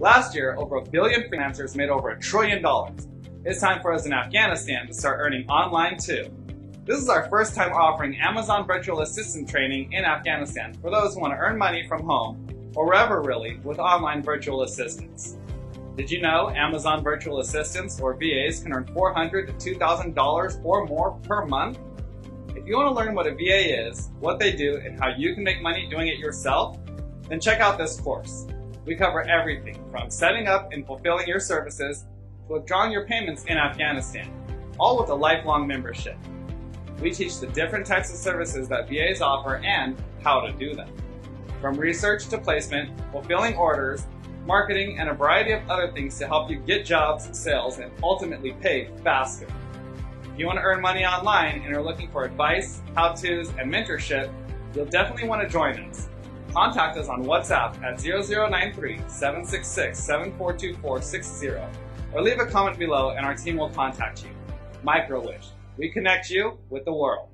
Last year, over 1 billion freelancers made over $1 trillion. It's time for us in Afghanistan to start earning online too. This is our first time offering Amazon virtual assistant training in Afghanistan for those who want to earn money from home or wherever really with online virtual assistants. Did you know Amazon virtual assistants or VAs can earn $400 to $2,000 or more per month? If you want to learn what a VA is, what they do, and how you can make money doing it yourself, then check out this course. We cover everything from setting up and fulfilling your services to withdrawing your payments in Afghanistan, all with a lifelong membership. We teach the different types of services that VAs offer and how to do them. From research to placement, fulfilling orders, marketing, and a variety of other things to help you get jobs, sales, and ultimately pay faster. If you want to earn money online and are looking for advice, how-tos, and mentorship, you'll definitely want to join us. Contact us on WhatsApp at 0093-766-742460 or leave a comment below and our team will contact you. MicroWish. We connect you with the world.